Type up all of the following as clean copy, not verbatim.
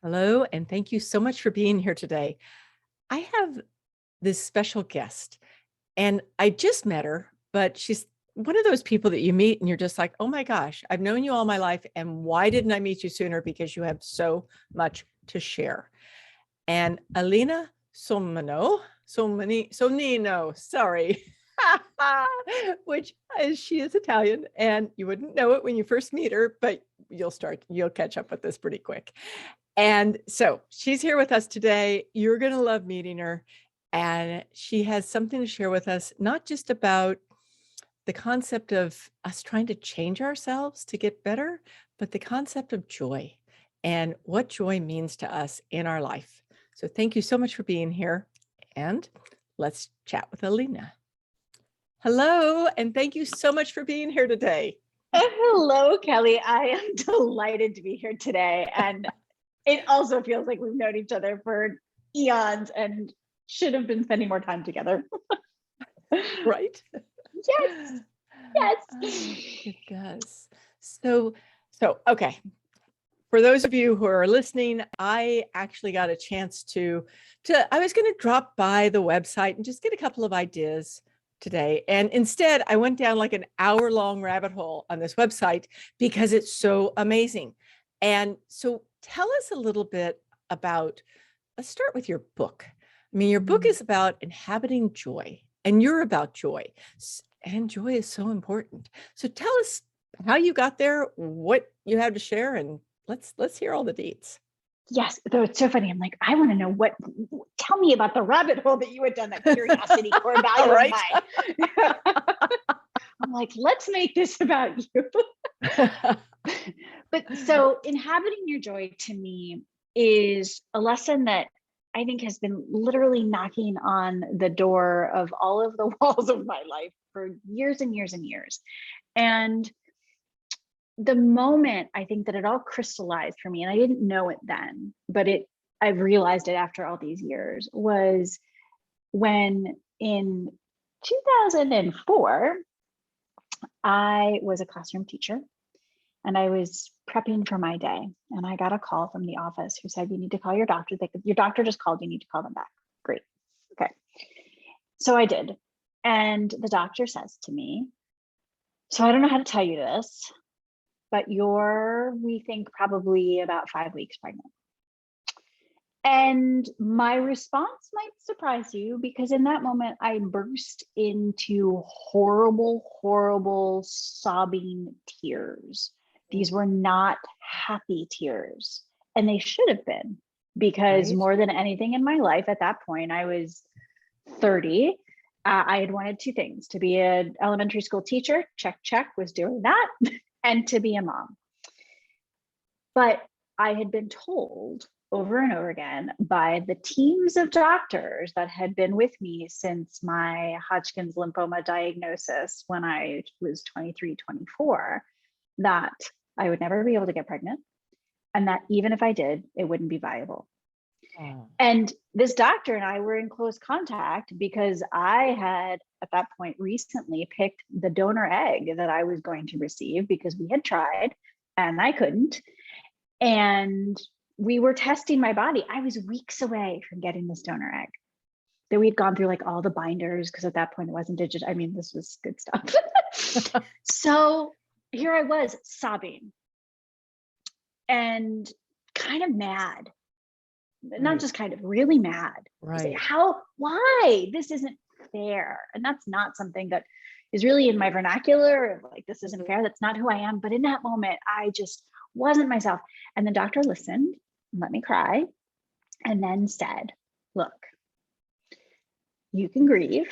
Hello, and thank you so much for being here today. I have this special guest, and I just met her, but she's one of those people that you meet and you're just like, oh my gosh, I've known you all my life. And why didn't I meet you sooner? Because you have so much to share. And Elena Sonnino, sorry, which is she is Italian, and you wouldn't know it when you first meet her, but you'll catch up with this pretty quick. And so she's here with us today. You're going to love meeting her. And she has something to share with us, not just about the concept of us trying to change ourselves to get better, but the concept of joy and what joy means to us in our life. So thank you so much for being here. And let's chat with Elena. Hello, and thank you so much for being here today. Hello, Kelly. I am delighted to be here today. And it also feels like we've known each other for eons and should have been spending more time together. Right? Yes. Yes. It does. So, okay. For those of you who are listening, I actually got a chance I was going to drop by the website and just get a couple of ideas today. And instead, I went down like an hour-long rabbit hole on this website because it's so amazing. And so tell us a little bit about, let's start with your book. I mean, your book is about inhabiting joy, and you're about joy. And joy is so important. So tell us how you got there, what you have to share, and let's hear all the deets. Yes, though it's so funny. I'm like, I want to know tell me about the rabbit hole that you had done, that curiosity core value Right? of mine. I'm like, let's make this about you. But so inhabiting your joy to me is a lesson that I think has been literally knocking on the door of all of the walls of my life for years and years and years. And the moment I think that it all crystallized for me, and I didn't know it then, but I've realized it after all these years, was when in 2004, I was a classroom teacher and I was prepping for my day. And I got a call from the office who said, you need to call your doctor. Your doctor just called, you need to call them back. Great. Okay. So I did. And the doctor says to me, so I don't know how to tell you this, but we think probably about 5 weeks pregnant. And my response might surprise you, because in that moment, I burst into horrible, horrible sobbing tears. These were not happy tears, and they should have been, because Right. more than anything in my life at that point, I was 30. I had wanted two things: to be an elementary school teacher, check, was doing that, and to be a mom. But I had been told over and over again by the teams of doctors that had been with me since my Hodgkin's lymphoma diagnosis when I was 23, 24, that I would never be able to get pregnant, and that even if I did, it wouldn't be viable. Oh. And this doctor and I were in close contact because I had at that point recently picked the donor egg that I was going to receive, because we had tried and I couldn't. And we were testing my body. I was weeks away from getting this donor egg. That we'd gone through like all the binders, because at that point it wasn't digital. I mean, this was good stuff. So here I was sobbing and kind of mad. Not just kind of, really mad. Right. Why? This isn't fair. And that's not something that is really in my vernacular. Like, this isn't fair. That's not who I am. But in that moment, I just wasn't myself. And the doctor listened and let me cry, and then said, look, you can grieve,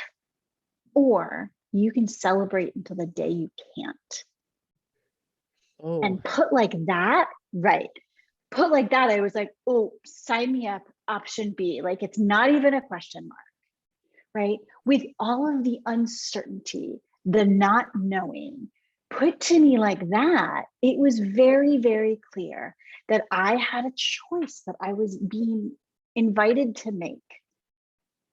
or you can celebrate until the day you can't. Oh. And put like that, right. Put like that, I was like, oh, sign me up, option B. Like, it's not even a question mark, right? With all of the uncertainty, the not knowing, put to me like that, it was very, very clear that I had a choice that I was being invited to make,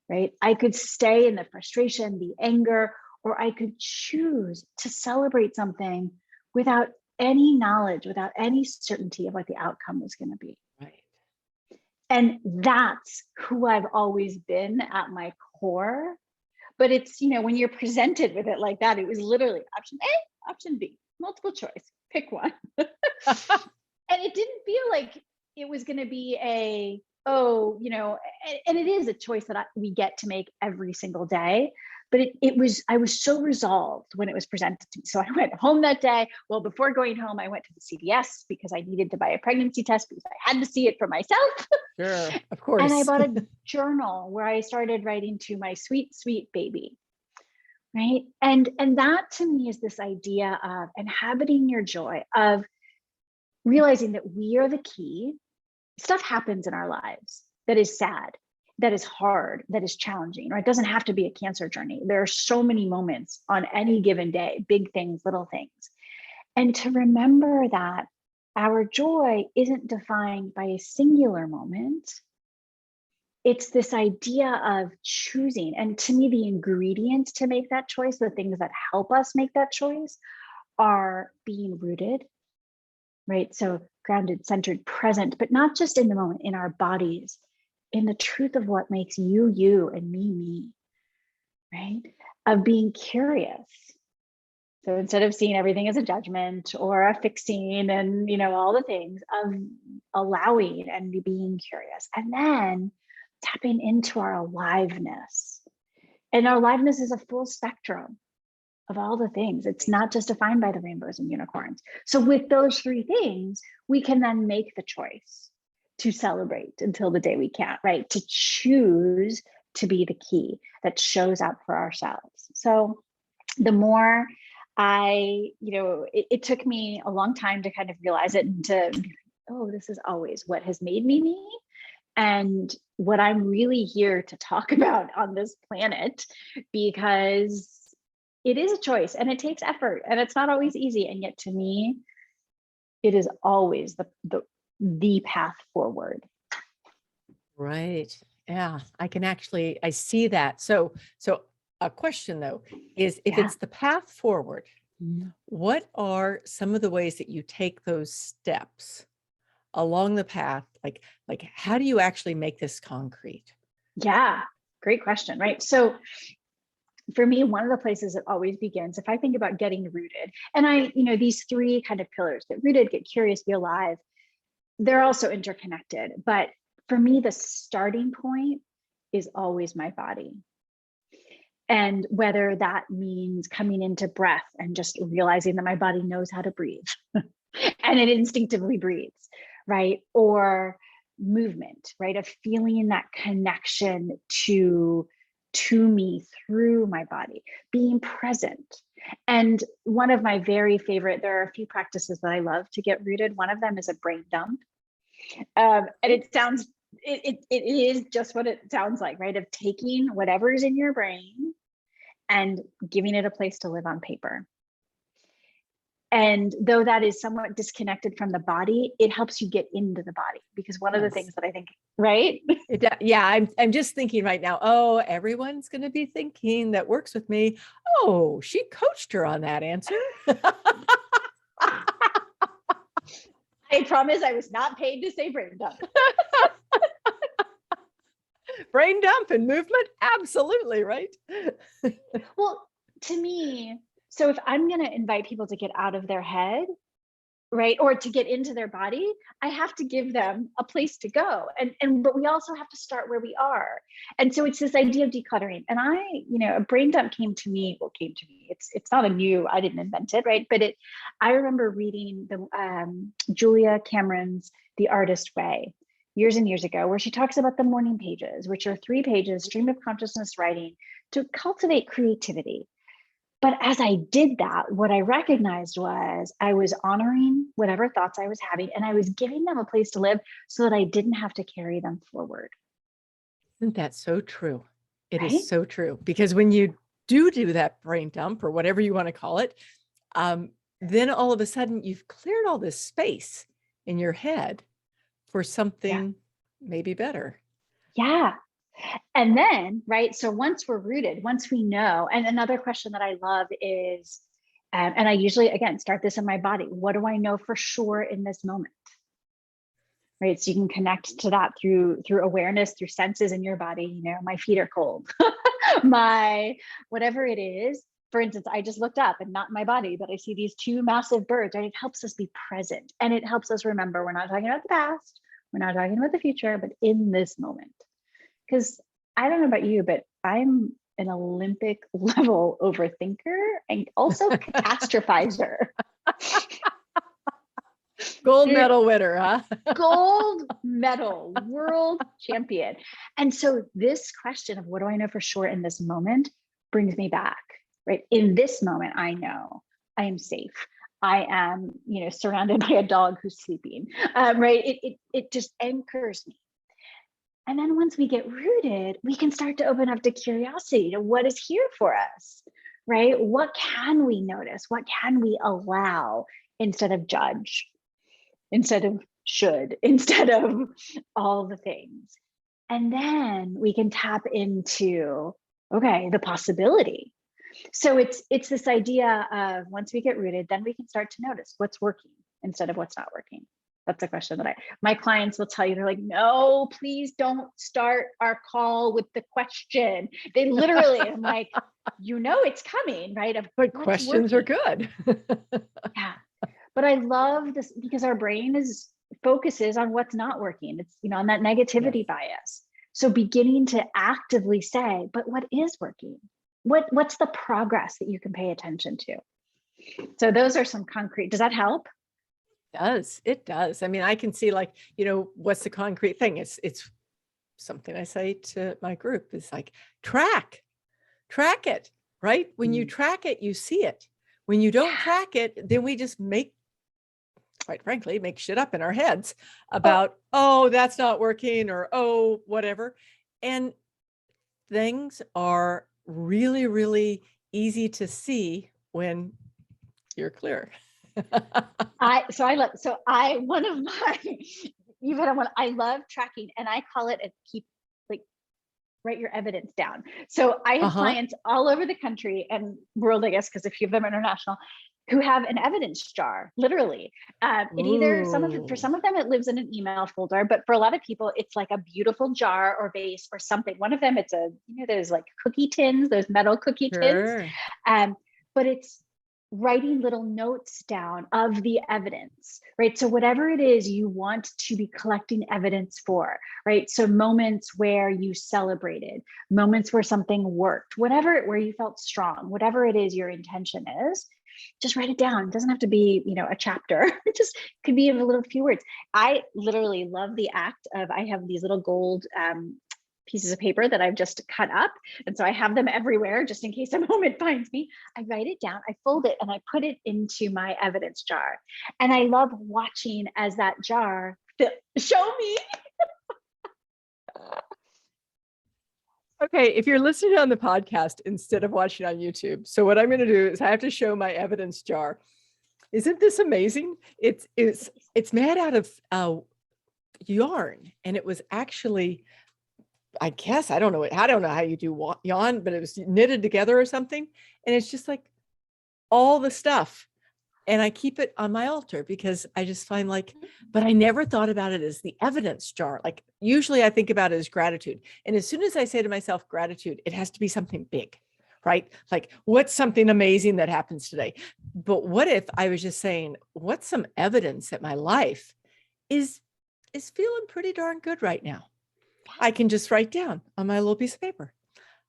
right? I could stay in the frustration, the anger, or I could choose to celebrate something without any knowledge, without any certainty of what the outcome was going to be. Right. And that's who I've always been at my core. But it's, when you're presented with it like that, it was literally option A, option B, multiple choice, pick one. And it didn't feel like it was going to be and it is a choice that we get to make every single day. But I was so resolved when it was presented to me. So I went home that day. Well, before going home, I went to the CVS because I needed to buy a pregnancy test because I had to see it for myself. Sure, of course. And I bought a journal where I started writing to my sweet, sweet baby. Right. And that to me is this idea of inhabiting your joy, of realizing that we are the key. Stuff happens in our lives that is sad, that is hard, that is challenging, or it doesn't have to be a cancer journey. There are so many moments on any given day, big things, little things. And to remember that our joy isn't defined by a singular moment. It's this idea of choosing. And to me, the ingredients to make that choice, the things that help us make that choice, are being rooted, right? So grounded, centered, present, but not just in the moment, in our bodies, in the truth of what makes you, you, and me, right? Of being curious. So instead of seeing everything as a judgment or a fixing and, all the things, of allowing and being curious, and then tapping into our aliveness. And our aliveness is a full spectrum of all the things. It's not just defined by the rainbows and unicorns. So with those three things, we can then make the choice to celebrate until the day we can't, right? To choose to be the key that shows up for ourselves. So the more it took me a long time to kind of realize it and to, this is always what has made me, and what I'm really here to talk about on this planet, because it is a choice and it takes effort and it's not always easy. And yet to me, it is always the path forward. Right. Yeah, I see that. So a question though is, if it's the path forward, what are some of the ways that you take those steps along the path? Like how do you actually make this concrete? Yeah, great question. Right. So for me, one of the places it always begins, if I think about getting rooted, and these three kind of pillars: get rooted, get curious, be alive, they're also interconnected. But for me, the starting point is always my body. And whether that means coming into breath and just realizing that my body knows how to breathe and it instinctively breathes, right? Or movement, right? Of feeling that connection to me through my body, being present. And one of my very favorite, there are a few practices that I love to get rooted. One of them is a brain dump. And it sounds, it is just what it sounds like, right? Of taking whatever is in your brain and giving it a place to live on paper. And though that is somewhat disconnected from the body, it helps you get into the body, because one of the things that I think, right? I'm just thinking right now, everyone's going to be thinking that works with me, she coached her on that answer. I promise I was not paid to say brain dump. Brain dump and movement, absolutely, right? Well, to me, so if I'm going to invite people to get out of their head, right, or to get into their body, I have to give them a place to go. But we also have to start where we are. And so it's this idea of decluttering. And a brain dump came to me. It's not I didn't invent it, right? But I remember reading Julia Cameron's The Artist Way years and years ago, where she talks about the morning pages, which are 3 pages, stream of consciousness writing to cultivate creativity. But as I did that, what I recognized was I was honoring whatever thoughts I was having, and I was giving them a place to live so that I didn't have to carry them forward. Isn't that so true? It Right? is so true. Because when you do that brain dump, or whatever you want to call it, then all of a sudden you've cleared all this space in your head for something maybe better. Yeah. And then, right, so once we're rooted, once we know, and another question that I love is, and I usually, again, start this in my body. What do I know for sure in this moment? right? So you can connect to that through awareness, through senses in your body. You know, my feet are cold, my whatever it is. For instance, I just looked up, and not in my body, but I see these two massive birds, right? It helps us be present, and it helps us remember we're not talking about the past, we're not talking about the future, but in this moment. Because I don't know about you, but I'm an Olympic level overthinker and also catastrophizer. Gold medal winner, huh? Gold medal, world champion. And so this question of what do I know for sure in this moment brings me back, right? In this moment, I know I am safe. I am, you know, surrounded by a dog who's sleeping, right? It just anchors me. And then once we get rooted, we can start to open up to curiosity to what is here for us, right? What can we notice? What can we allow instead of judge, instead of should, instead of all the things? And then we can tap into, okay, the possibility. So it's this idea of once we get rooted, then we can start to notice what's working instead of what's not working. That's a question that my clients will tell you. They're like, no, please don't start our call with the question. They literally, I'm like, you know, it's coming, right? But questions are good. Yeah. But I love this because our brain focuses on what's not working. It's, you know, on that negativity bias. So beginning to actively say, but what is working? What's the progress that you can pay attention to? So those are some concrete, does that help? It does. I mean, I can see, like, you know, what's the concrete thing? It's something I say to my group is like, track it, right? When you track it, you see it. When you don't track it, then we just quite frankly, make shit up in our heads about, oh, that's not working, or, oh, whatever. And things are really, really easy to see when you're clear. I love tracking, and I call it write your evidence down. So I have clients all over the country and world, I guess, because a few of them are international, who have an evidence jar, literally. For some of them, it lives in an email folder, but for a lot of people, it's like a beautiful jar or vase or something. One of them, it's those like cookie tins, those metal cookie tins. But it's writing little notes down of the evidence, right? So whatever it is you want to be collecting evidence for, right? So moments where you celebrated, moments where something worked, where you felt strong, whatever it is your intention is, just write it down. It doesn't have to be, a chapter. It just could be in a little few words. I literally love the act of, I have these little gold pieces of paper that I've just cut up. And so I have them everywhere just in case a moment finds me. I write it down, I fold it, and I put it into my evidence jar. And I love watching as that jar, show me. Okay, if you're listening on the podcast instead of watching on YouTube, so what I'm going to do is I have to show my evidence jar. Isn't this amazing? It's made out of yarn, and it was actually, I guess, I don't know how you do yarn, but it was knitted together or something. And it's just like all the stuff. And I keep it on my altar because I just find but I never thought about it as the evidence jar. Like usually I think about it as gratitude. And as soon as I say to myself, gratitude, it has to be something big, right? Like what's something amazing that happens today? But what if I was just saying, what's some evidence that my life is feeling pretty darn good right now? I can just write down on my little piece of paper.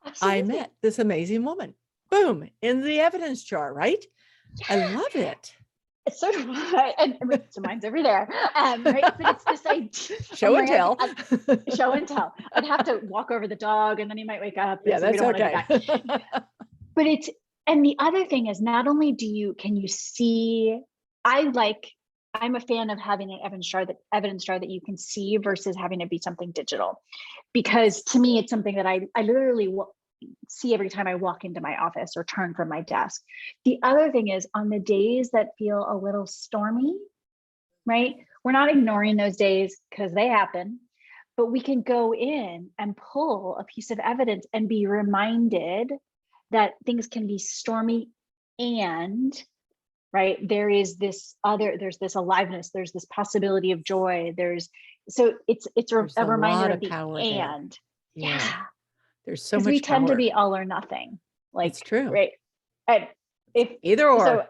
Absolutely. I met this amazing woman. Boom, in the evidence jar, right? Yeah. I love it. So do I. And so mine's over there. Right? But it's this idea. Show and tell. Show and tell. I'd have to walk over the dog and then he might wake up. Yeah, that's okay. But and the other thing is, not only can you see, I'm a fan of having an evidence jar that you can see versus having it be something digital, because to me, it's something that I literally see every time I walk into my office or turn from my desk. The other thing is, on the days that feel a little stormy, right? We're not ignoring those days because they happen, but we can go in and pull a piece of evidence and be reminded that things can be stormy and right? There's this aliveness, there's this possibility of joy. There's There's a a reminder lot of of the power there. and. Yeah. Yeah. There's so Because we much tend to power. be all or nothing. Like, It's true. right. And Either or. So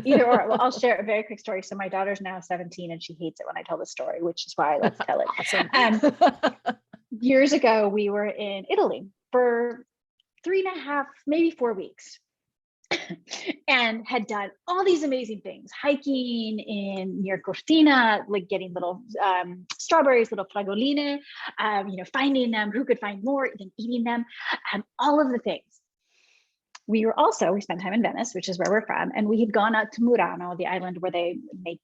either or. Well, I'll share a very quick story. So my daughter's now 17 and she hates it when I tell the story, which is why I like to tell it. Awesome. Years ago, we were in Italy for 3.5, maybe 4 weeks, and had done all these amazing things, hiking near Cortina, like getting little strawberries, little fragoline, finding them, who could find more, then eating them, all of the things. We spent time in Venice, which is where we're from, and we had gone out to Murano, the island where they make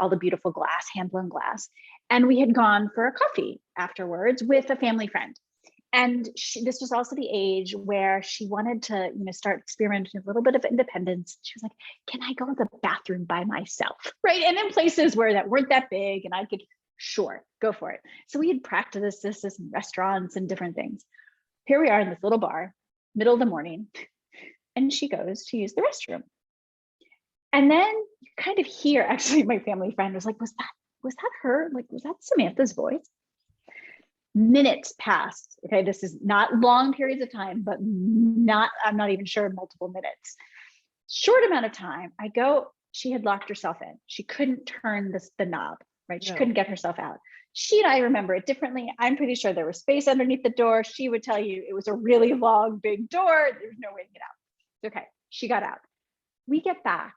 all the beautiful glass, hand-blown glass, and we had gone for a coffee afterwards with a family friend. And this was also the age where she wanted to, start experimenting a little bit of independence. She was like, can I go to the bathroom by myself? Right. And in places that weren't that big and I could, sure, go for it. So we had practiced this in restaurants and different things. Here we are in this little bar, middle of the morning, and she goes to use the restroom. And then you kind of hear, actually, my family friend was like, was that her? Like, was that Samantha's voice? Minutes passed. Okay, this is not long periods of time, but I'm not even sure, multiple minutes. Short amount of time. I go, she had locked herself in. She couldn't turn the knob, right? She couldn't get herself out. She and I remember it differently. I'm pretty sure there was space underneath the door. She would tell you it was a really long, big door. There's no way to get out. Okay, she got out. We get back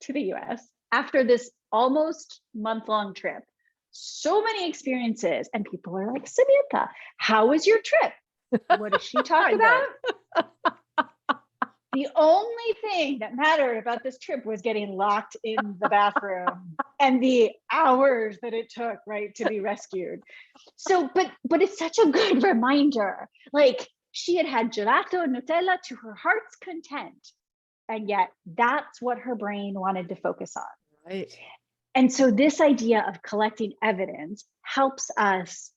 to the US after this almost month-long trip. So many experiences, and people are like, Samantha, how was your trip? What does she talk about? The only thing that mattered about this trip was getting locked in the bathroom and the hours that it took, right, to be rescued. So, but it's such a good reminder. Like, she had gelato and Nutella to her heart's content, and yet that's what her brain wanted to focus on. Right. And so this idea of collecting evidence helps us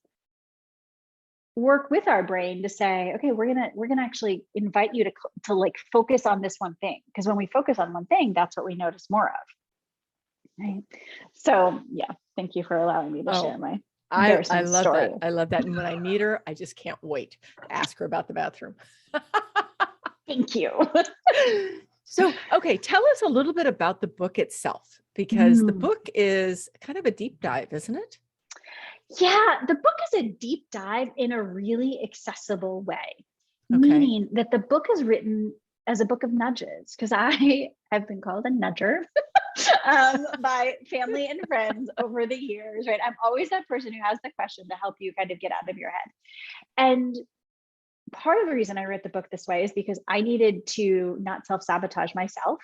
work with our brain to say, okay, we're gonna actually invite you to like focus on this one thing, because when we focus on one thing, that's what we notice more of. Right. So yeah, thank you for allowing me to share my I love story. that. I love that. And when I meet her, I just can't wait to ask her about the bathroom. Thank you. So, okay, tell us a little bit about the book itself, because the book is kind of a deep dive, isn't it? Yeah, the book is a deep dive in a really accessible way, Okay. meaning that the book is written as a book of nudges, because I have been called a nudger by family and friends over the years, right? I'm always that person who has the question to help you kind of get out of your head. And part of the reason I wrote the book this way is because I needed to not self-sabotage myself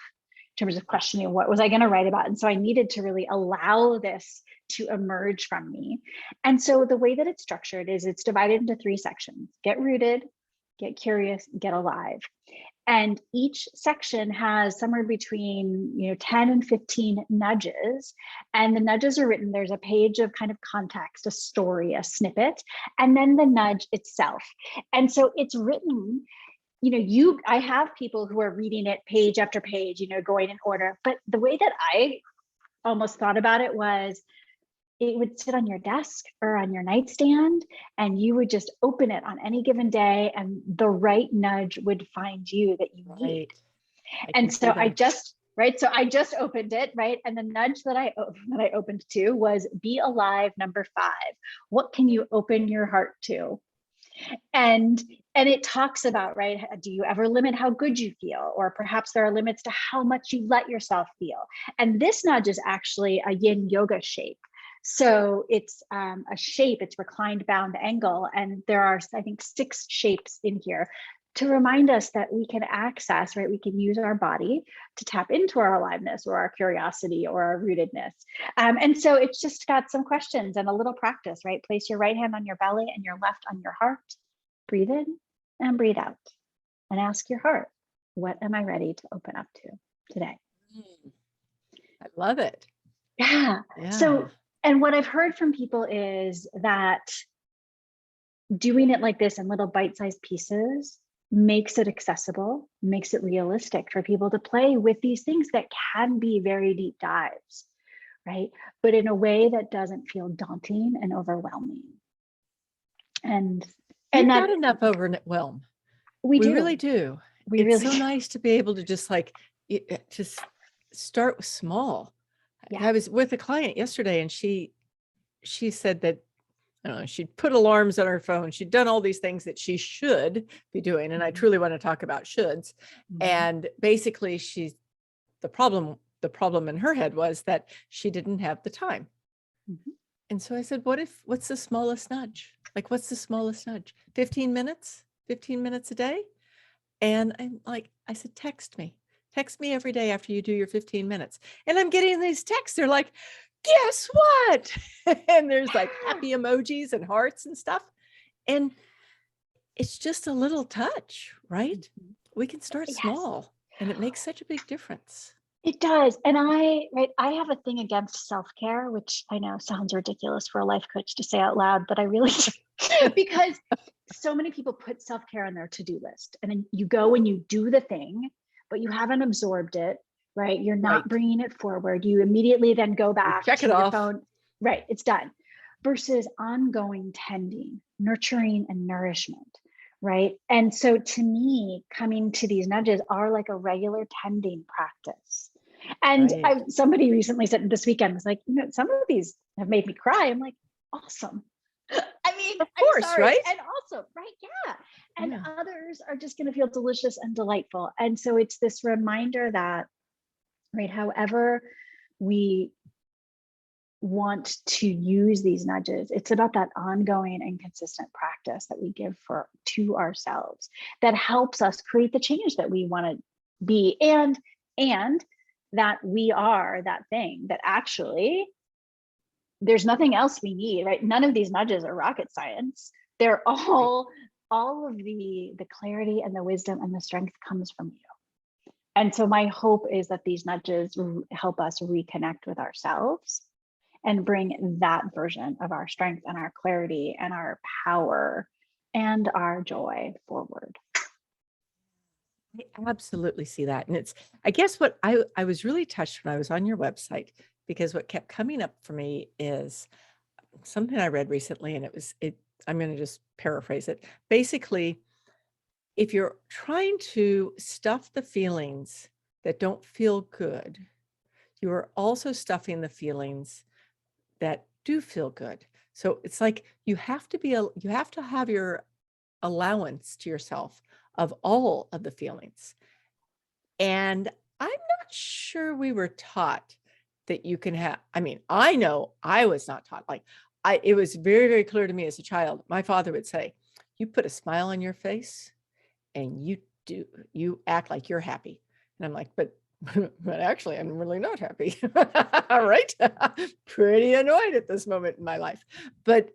in terms of questioning what was I going to write about. And so I needed to really allow this to emerge from me. And so the way that it's structured is it's divided into 3 sections: get rooted, get curious, get alive. And each section has somewhere between 10 and 15 nudges. And the nudges are written, there's a page of kind of context, a story, a snippet, and then the nudge itself. And so it's written, I have people who are reading it page after page, going in order. But the way that I almost thought about it was, it would sit on your desk or on your nightstand, and you would just open it on any given day, and the right nudge would find you that you need. And so I just opened it, right? And the nudge that I opened to was be alive, number 5. What can you open your heart to? And it talks about, right, do you ever limit how good you feel? Or perhaps there are limits to how much you let yourself feel. And this nudge is actually a yin yoga shape. So it's a shape, it's reclined bound angle. And there are, I think, 6 shapes in here to remind us that we can access, right? We can use our body to tap into our aliveness or our curiosity or our rootedness. And so it's just got some questions and a little practice, right? Place your right hand on your belly and your left on your heart. Breathe in and breathe out. And ask your heart, what am I ready to open up to today? I love it. Yeah. So, and what I've heard from people is that doing it like this in little bite-sized pieces makes it accessible, makes it realistic for people to play with these things that can be very deep dives, right? But in a way that doesn't feel daunting and overwhelming. And We've that got enough overwhelm. we We do. really do. We It's really so do. nice to be able to just like just start small. Yeah. I was with a client yesterday and she said that, I don't know, she'd put alarms on her phone. She'd done all these things that she should be doing. And I truly want to talk about shoulds. And basically the problem in her head was that she didn't have the time. And so I said, what's the smallest nudge? Like, what's the smallest nudge? 15 minutes? 15 minutes a day? And I'm like, I said, text me every day after you do your 15 minutes. And I'm getting these texts. They're like, guess what? And there's like happy emojis and hearts and stuff. And it's just a little touch, right? We can start Yes. small and it makes such a big difference. It does. And I have a thing against self-care, which I know sounds ridiculous for a life coach to say out loud, but I really do. Because so many people put self-care on their to-do list, and then you go and you do the thing, but you haven't absorbed it, right? You're not bringing it forward. You immediately then go back check to it your off. phone. Right, it's done. Versus ongoing tending, nurturing, and nourishment, right? And so to me, coming to these nudges are like a regular tending practice. And somebody recently said this weekend was like, some of these have made me cry. I'm like, awesome. I mean, of course, right? And also, right? Yeah. And others are just going to feel delicious and delightful. And so it's this reminder that, right, however we want to use these nudges, it's about that ongoing and consistent practice that we give to ourselves that helps us create the change that we want to be, and that we are that thing that actually there's nothing else we need, right? None of these nudges are rocket science. They're all of the clarity and the wisdom and the strength comes from you. And so my hope is that these nudges help us reconnect with ourselves and bring that version of our strength and our clarity and our power and our joy forward. I absolutely see that. And I guess what I was really touched when I was on your website, because what kept coming up for me is something I read recently, and I'm going to just paraphrase it. Basically, if you're trying to stuff the feelings that don't feel good, you are also stuffing the feelings that do feel good. So it's like you have to have your allowance to yourself of all of the feelings. And I'm not sure we were taught that you can have, I know I was not taught. It was very, very clear to me as a child. My father would say, you put a smile on your face and you act like you're happy. And I'm like, but actually, I'm really not happy. All right. Pretty annoyed at this moment in my life. But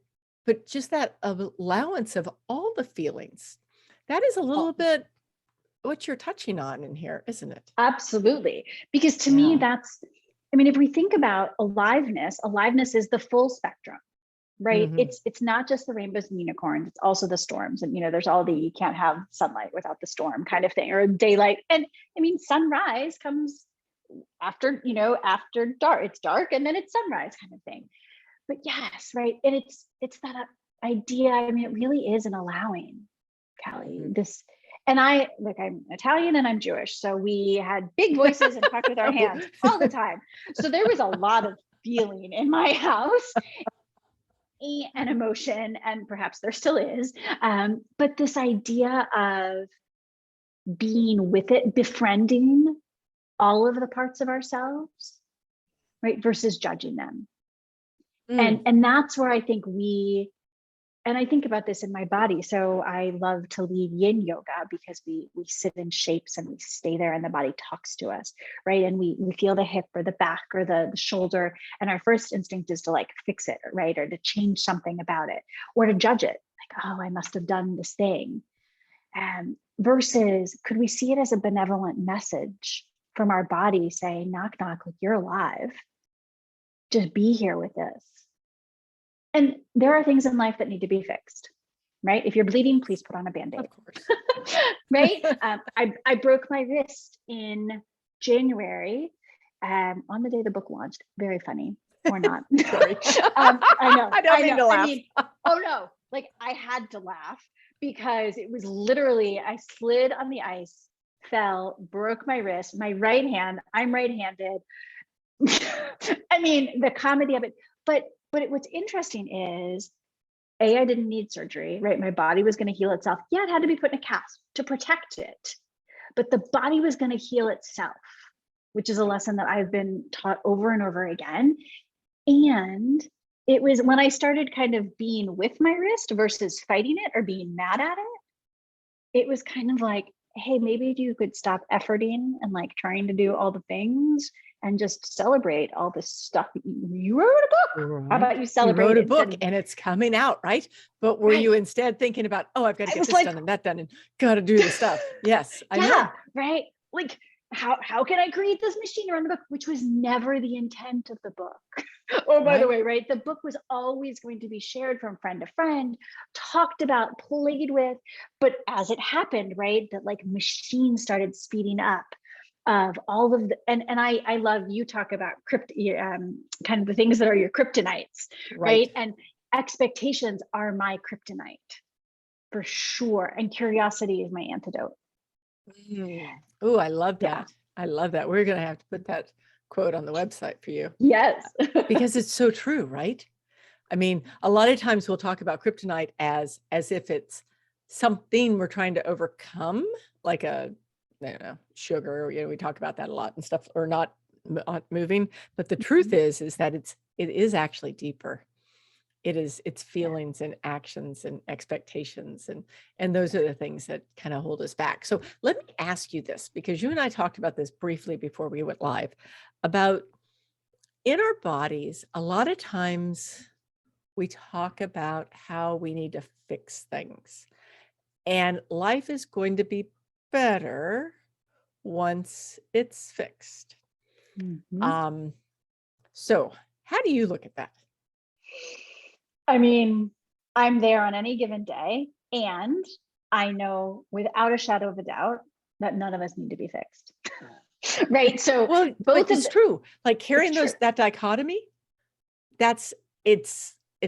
just that allowance of all the feelings, that is a little bit what you're touching on in here, isn't it? Absolutely. Because to me, if we think about aliveness is the full spectrum, right? It's not just the rainbows and unicorns, it's also the storms. And, there's all you can't have sunlight without the storm kind of thing, or daylight. And sunrise comes after dark. It's dark and then it's sunrise kind of thing. But yes, right. And it's that idea. It really is an allowing, Callie, this. And I'm Italian and I'm Jewish. So we had big voices and talked with our hands all the time. So there was a lot of feeling in my house and emotion, and perhaps there still is. But this idea of being with it, befriending all of the parts of ourselves, right, versus judging them. And that's where I think I think about this in my body. So I love to lead yin yoga because we sit in shapes and we stay there and the body talks to us, right? And we feel the hip or the back or the shoulder. And our first instinct is to fix it, right? Or to change something about it or to judge it. Like, oh, I must have done this thing. Versus could we see it as a benevolent message from our body saying, knock, knock, like you're alive. Just be here with this. And there are things in life that need to be fixed. right? If you're bleeding, please put on a Band-Aid. Of course. Right? I broke my wrist in January on the day the book launched. Very funny, or not. Sorry. I know. I don't mean to laugh. I mean, oh no, like I had to laugh because it was literally, I slid on the ice, fell, broke my wrist, my right hand, I'm right-handed. I mean, the comedy of it. But what's interesting is, I didn't need surgery, right? My body was going to heal itself. Yeah, it had to be put in a cast to protect it, but the body was going to heal itself, which is a lesson that I've been taught over and over again. And it was when I started kind of being with my wrist versus fighting it or being mad at it, it was kind of like, hey, maybe you could stop efforting and like trying to do all the things and just celebrate all this stuff. You wrote a book. Right. How about you celebrate? You wrote a book and it's coming out, right? But were you instead thinking about, oh, I've got to get this done and that done and got to do the stuff? Yes, I know. Right. Like, how can I create this machine around the book, which was never the intent of the book. Oh, by the way, right? The book was always going to be shared from friend to friend, talked about, played with, but as it happened, right, that like machines started speeding up of all of the, and I love, you talk about kind of the things that are your kryptonites, right? And expectations are my kryptonite for sure. And curiosity is my antidote. Oh, I love that. I love that. We're going to have to put that quote on the website for you. Yes. Because it's so true, right? I mean, a lot of times we'll talk about kryptonite as if it's something we're trying to overcome, like I don't know, sugar, we talk about that a lot and stuff, or not moving. But the truth is that it is actually deeper. It's feelings and actions and expectations. And those are the things that kind of hold us back. So let me ask you this, because you and I talked about this briefly before we went live, about in our bodies, a lot of times we talk about how we need to fix things. And life is going to be better once it's fixed. So how do you look at that? I mean, I'm there on any given day, and I know without a shadow of a doubt that none of us need to be fixed. Right. So well, both is true. Like carrying that dichotomy, it's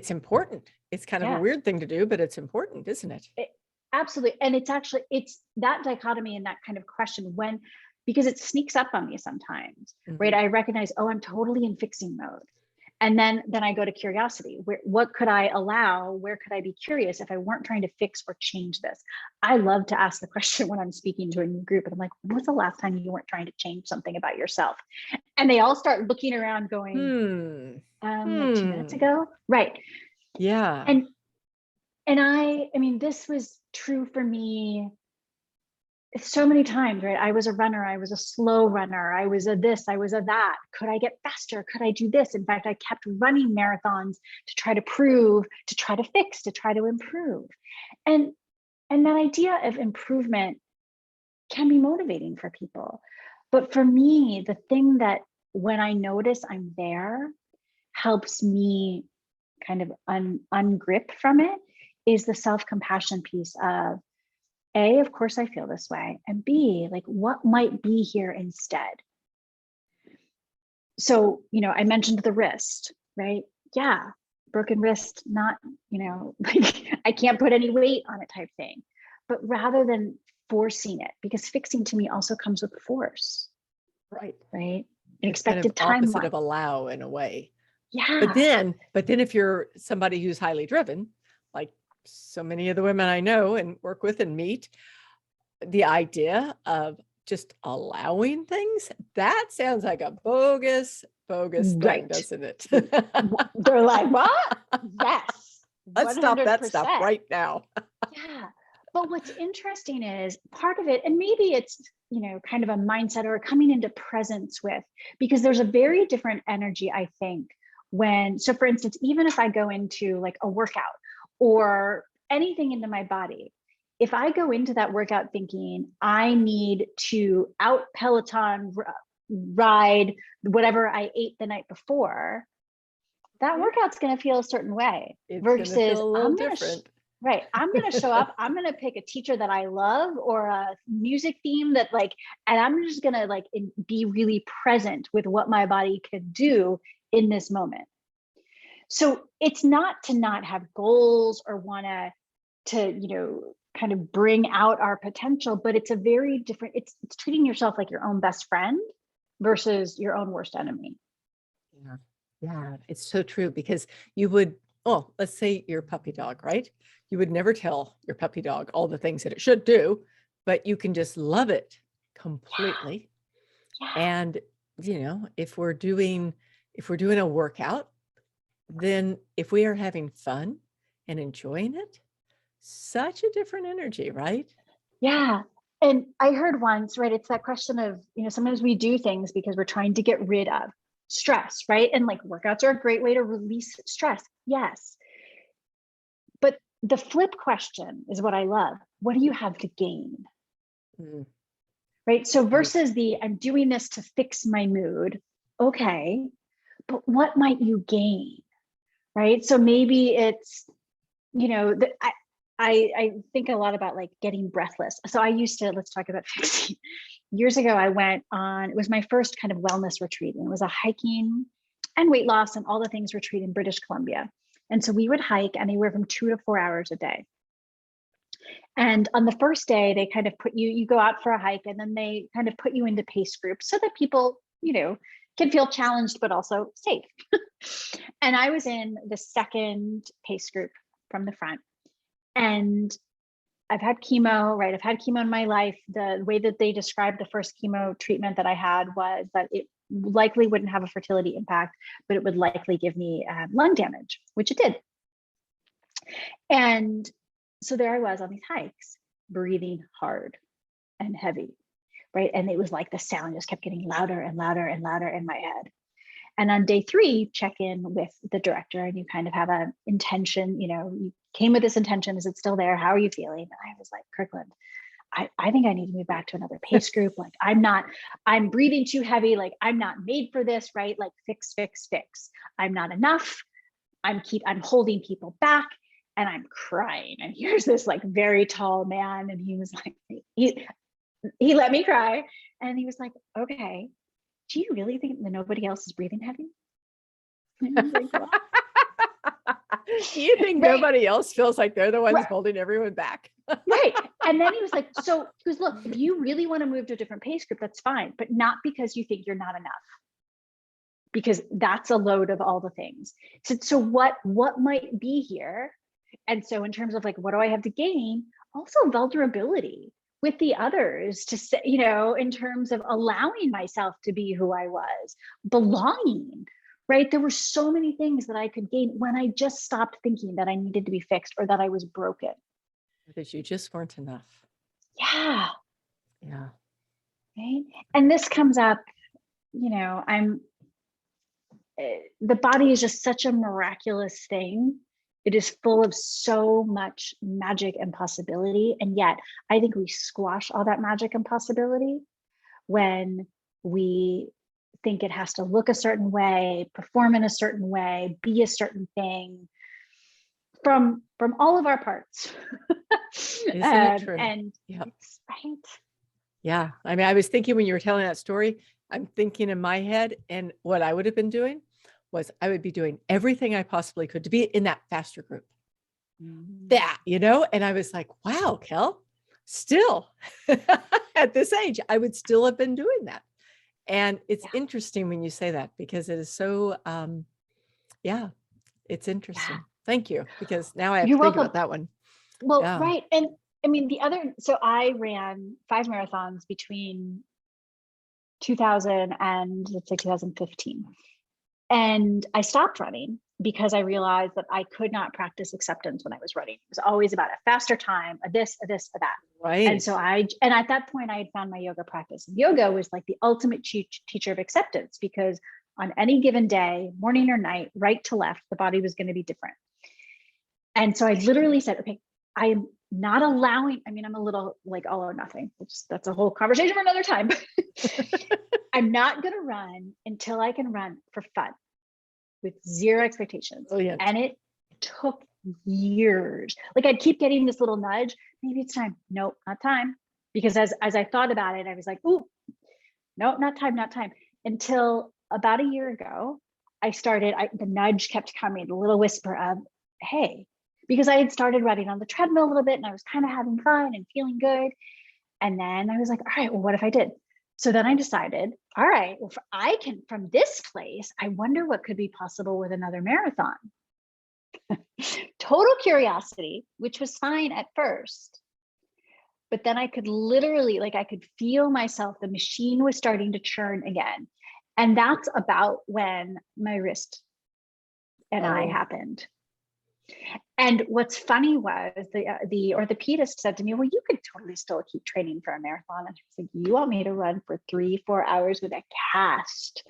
important. It's kind of a weird thing to do, but it's important, isn't it? Absolutely. And it's that dichotomy and that kind of question because it sneaks up on me sometimes, right? I recognize, oh, I'm totally in fixing mode. And then I go to curiosity. What could I allow? Where could I be curious if I weren't trying to fix or change this? I love to ask the question when I'm speaking to a new group, and I'm like, when was the last time you weren't trying to change something about yourself? And they all start looking around going, like 2 minutes ago. Right. Yeah. And I mean, this was true for me so many times, right? I was a runner. I was a slow runner. I was a this, I was a that. Could I get faster? Could I do this? In fact, I kept running marathons to try to prove, to try to fix, to try to improve. And that idea of improvement can be motivating for people. But for me, the thing that when I notice I'm there helps me kind of ungrip from it is the self-compassion piece of, A, of course I feel this way, and B, like what might be here instead? So, I mentioned the wrist, right? Yeah, broken wrist, not, like I can't put any weight on it type thing. But rather than forcing it, because fixing to me also comes with force. Right. Right. An expected kind of opposite of allow in a way. Yeah. But then if you're somebody who's highly driven, like so many of the women I know and work with and meet, the idea of just allowing things, that sounds like a bogus thing, doesn't it? They're like, what? Yes. Let's 100%. Stop that stuff right now. Yeah. But what's interesting is part of it, and maybe it's, kind of a mindset or coming into presence with, because there's a very different energy, I think, so for instance, even if I go into like a workout or anything into my body, if I go into that workout thinking I need to out Peloton ride whatever I ate the night before, that workout's going to feel a certain way. It's versus feel a little different. Right. I'm going to show up. I'm going to pick a teacher that I love or a music theme that like, and I'm just going to like be really present with what my body can do in this moment. So it's not to not have goals or want to, you know, kind of bring out our potential, but it's a very different, it's treating yourself like your own best friend versus your own worst enemy. Yeah. Yeah. It's so true because you would, oh, let's say your puppy dog, right? You would never tell your puppy dog all the things that it should do, but you can just love it completely. Yeah. And, you know, if we're doing a workout, then if we are having fun and enjoying it, such a different energy, right? Yeah. And I heard once, right, it's that question of, you know, sometimes we do things because we're trying to get rid of stress, right? And like workouts are a great way to release stress. Yes. But the flip question is what I love. What do you have to gain? Mm, Right. So versus the I'm doing this to fix my mood. Okay. But what might you gain? Right. So maybe it's, you know, I think a lot about like getting breathless. So I used to, let's talk about fixing. Years ago, I went on, it was my first kind of wellness retreat, and it was a hiking and weight loss and all the things retreat in British Columbia. And so we would hike anywhere from 2 to 4 hours a day. And on the first day, they kind of put you go out for a hike, and then they kind of put you into pace groups so that people, you know, can feel challenged, but also safe. And I was in the second pace group from the front. And I've had chemo, right? I've had chemo in my life. The way that they described the first chemo treatment that I had was that it likely wouldn't have a fertility impact, but it would likely give me lung damage, which it did. And so there I was on these hikes, breathing hard and heavy, right? And it was like the sound just kept getting louder and louder and louder in my head. And on day 3, check in with the director, and you kind of have an intention, you know, you came with this intention. Is it still there? How are you feeling? And I was like, Kirkland, I think I need to move back to another pace group. Like I'm breathing too heavy. Like I'm not made for this, right? Like fix. I'm not enough. I'm holding people back, and I'm crying. And here's this like very tall man. And he was like, he let me cry. And he was like, okay, do you really think that nobody else is breathing heavy? And I was like, well, Do you think right, nobody else feels like they're the ones right, holding everyone back? right. And then he was like, so he goes, look, if you really want to move to a different pace group, that's fine, but not because you think you're not enough, because that's a load of all the things. So what might be here? And so in terms of like, what do I have to gain? Also vulnerability with the others to say, you know, in terms of allowing myself to be who I was, belonging, right? There were so many things that I could gain when I just stopped thinking that I needed to be fixed or that I was broken. Because you just weren't enough. Yeah. Yeah. Right. And this comes up, you know, the body is just such a miraculous thing. It is full of so much magic and possibility. And yet I think we squash all that magic and possibility when we think it has to look a certain way, perform in a certain way, be a certain thing from all of our parts. Isn't it true? And Yep. it's right. Yeah. I mean, I was thinking when you were telling that story, I'm thinking in my head, and what I would have been doing was I would be doing everything I possibly could to be in that faster group. That, you know, and I was like, wow, Kel, still at this age, I would still have been doing that. And it's interesting when you say that, because it is so, yeah, it's interesting. Yeah. Thank you, because now I have You're to think welcome. about that one. Well, Yeah. right. And I mean, so I ran 5 marathons between 2000 and let's say 2015. And I stopped running because I realized that I could not practice acceptance when I was running. It was always about a faster time, a this, a this, a that. Right. And so and at that point I had found my yoga practice. And yoga was like the ultimate teacher of acceptance, because on any given day, morning or night, right to left, the body was going to be different. And so I literally said, okay, I am not allowing, I mean, I'm a little like all or nothing. That's a whole conversation for another time. I'm not going to run until I can run for fun with zero expectations. Brilliant. And it took years. Like I'd keep getting this little nudge. Maybe it's time. Nope, not time. Because as I thought about it, I was like, ooh, no, not time, not time. Until about a year ago, the nudge kept coming, the little whisper of, hey, because I had started running on the treadmill a little bit and I was kind of having fun and feeling good. And then I was like, all right, well, what if I did? So then I decided, all right, well, I can, from this place, I wonder what could be possible with another marathon. Total curiosity, which was fine at first. But then I could literally, like, I could feel myself, the machine was starting to churn again. And that's about when my wrist and I happened. And what's funny was the orthopedist said to me, well, you could totally still keep training for a marathon. And I was like, you want me to run for 3-4 hours with a cast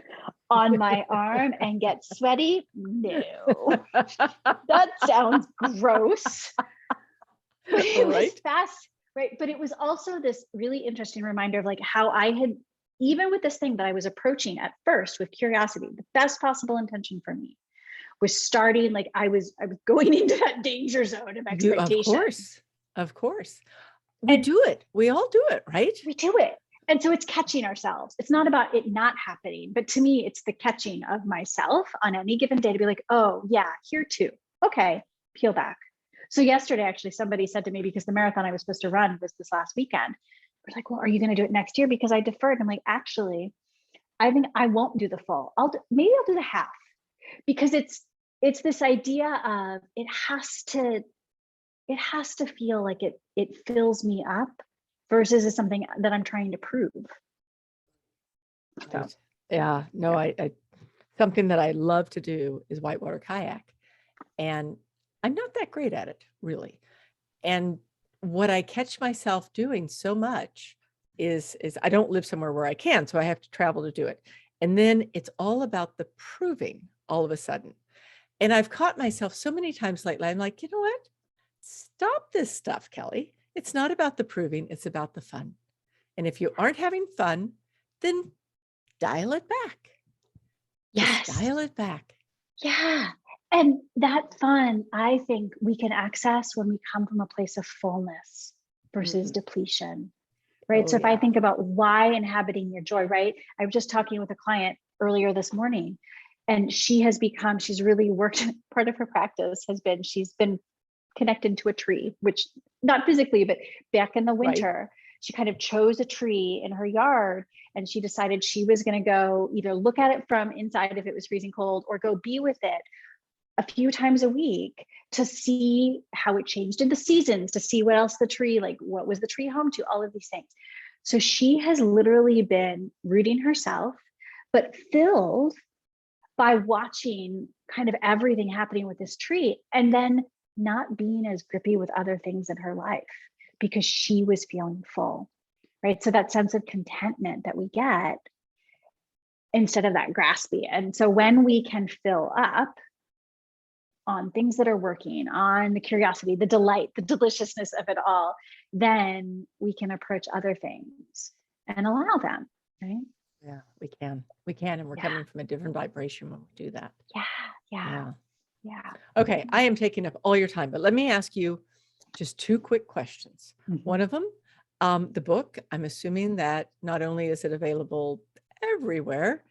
on my arm and get sweaty? No, that sounds gross. But it was fast, right? But it was also this really interesting reminder of like how I had, even with this thing that I was approaching at first with curiosity, the best possible intention for me was starting, like I was going into that danger zone of expectation. Of course. We do it. We all do it, right? We do it. And so it's catching ourselves. It's not about it not happening, but to me, it's the catching of myself on any given day to be like, oh yeah, here too. Okay, peel back. So yesterday, actually, somebody said to me, because the marathon I was supposed to run was this last weekend, we're like, well, are you going to do it next year? Because I deferred. I'm like, actually, I think I won't do the full. Maybe I'll do the half. Because it's this idea of it has to feel like it fills me up versus is something that I'm trying to prove. So. Yeah, no, I something that I love to do is whitewater kayak, and I'm not that great at it really. And what I catch myself doing so much is I don't live somewhere where I can, so I have to travel to do it. And then it's all about the proving all of a sudden. And I've caught myself so many times lately. I'm like, you know what? Stop this stuff, Kelly. It's not about the proving. It's about the fun. And if you aren't having fun, then dial it back. Yes. Just dial it back. Yeah. And that fun, I think we can access when we come from a place of fullness versus depletion, right? So if I think about why inhabiting your joy, right? I was just talking with a client earlier this morning, and she's really worked, part of her practice has been, she's been connected to a tree, which not physically, but back in the winter, she kind of chose a tree in her yard, and she decided she was going to go either look at it from inside if it was freezing cold, or go be with it a few times a week to see how it changed in the seasons, to see what else the tree, like what was the tree home to, all of these things. So she has literally been rooting herself, but filled by watching kind of everything happening with this tree, and then not being as grippy with other things in her life because she was feeling full, right? So that sense of contentment that we get instead of that graspy. And so when we can fill up on things that are working, on the curiosity, the delight, the deliciousness of it all, then we can approach other things and allow them, right? Yeah, we can. And we're coming from a different vibration when we do that. Yeah. Okay, I am taking up all your time, but let me ask you just 2 quick questions. One of them, the book, I'm assuming that not only is it available everywhere,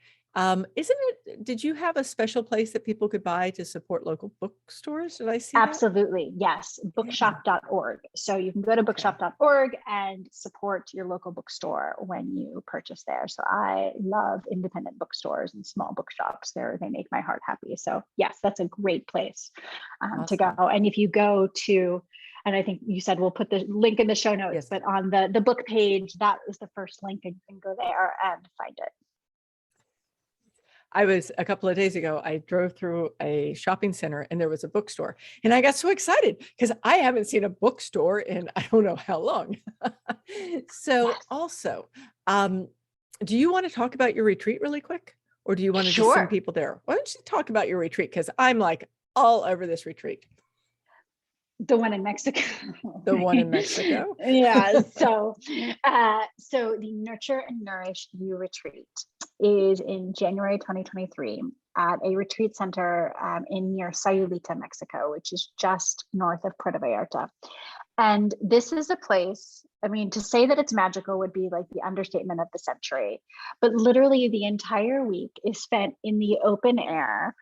did you have a special place that people could buy to support local bookstores? Did I see that? Absolutely. Yes. Bookshop.org. So you can go to bookshop.org and support your local bookstore when you purchase there. So I love independent bookstores and small bookshops. They make my heart happy. So yes, that's a great place to go. And if you go to, and I think you said we'll put the link in the show notes, but on the book page, that is the first link, and you can go there and find it. A couple of days ago, I drove through a shopping center and there was a bookstore, and I got so excited because I haven't seen a bookstore in I don't know how long. So also, do you want to talk about your retreat really quick, or do you want to just send people there? Why don't you talk about your retreat? Because I'm like all over this retreat. The one in Mexico. The one in Mexico. Yeah. So the Nurture and Nourish You retreat is in January 2023. at a retreat center near Sayulita, Mexico, which is just north of Puerto Vallarta. And this is a place, I mean, to say that it's magical would be like the understatement of the century, but literally the entire week is spent in the open air,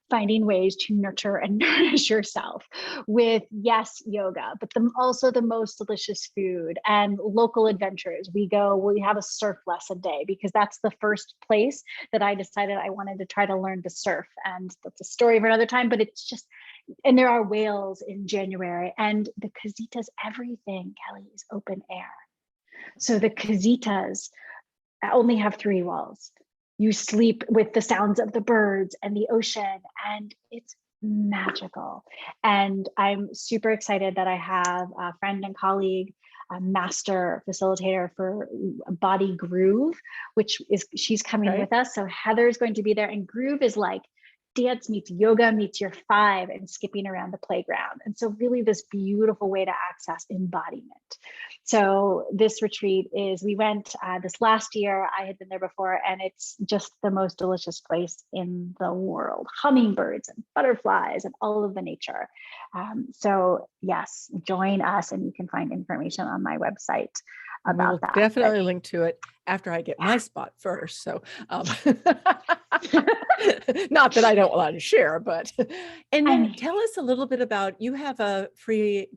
finding ways to nurture and nourish yourself with, yes, yoga, but also the most delicious food and local adventures. We have a surf lesson day because that's the first place that I decided I wanted to try to learn to surf. And that's a story for another time, but it's just, and there are whales in January, and the casitas, everything, Kelly, is open air. So the casitas only have 3 walls. You sleep with the sounds of the birds and the ocean, and it's magical. And I'm super excited that I have a friend and colleague, a master facilitator for Body Groove, she's coming with us. So Heather's going to be there, and Groove is like dance meets yoga meets your 5 and skipping around the playground. And so really this beautiful way to access embodiment. So this retreat we went this last year. I had been there before, and it's just the most delicious place in the world. Hummingbirds and butterflies and all of the nature. So yes, join us, and you can find information on my website about that. Definitely link to it after I get my spot first. So not that I don't want to share, but and then tell us a little bit about, you have a free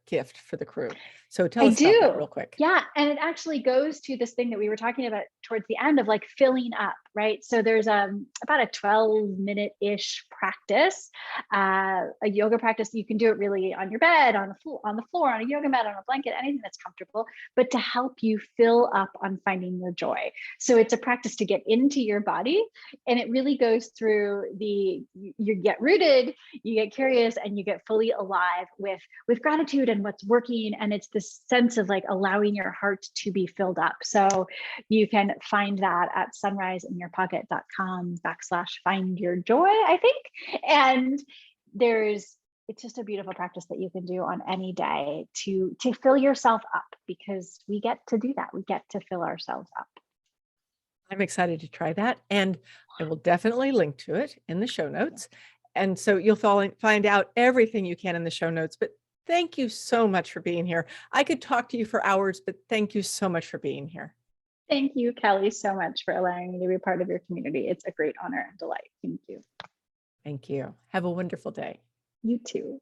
gift for the crew. So tell us about that real quick. Yeah. And it actually goes to this thing that we were talking about towards the end of like filling up, right? So there's about a 12-minute-ish practice, a yoga practice. You can do it really on your bed, on the floor, on a yoga mat, on a blanket, anything that's comfortable, but to help you fill up on finding your joy. So it's a practice to get into your body, and it really goes through you get rooted, you get curious, and you get fully alive with gratitude and what's working. And it's this sense of like allowing your heart to be filled up. So you can find that at sunriseinyourpocket.com/find-your-joy, I think. And it's just a beautiful practice that you can do on any day to fill yourself up, because we get to do that. We get to fill ourselves up. I'm excited to try that, and I will definitely link to it in the show notes. And so you'll find out everything you can in the show notes. But thank you so much for being here. I could talk to you for hours, but thank you so much for being here. Thank you, Kelly, so much for allowing me to be part of your community. It's a great honor and delight. Thank you. Thank you. Have a wonderful day. You too.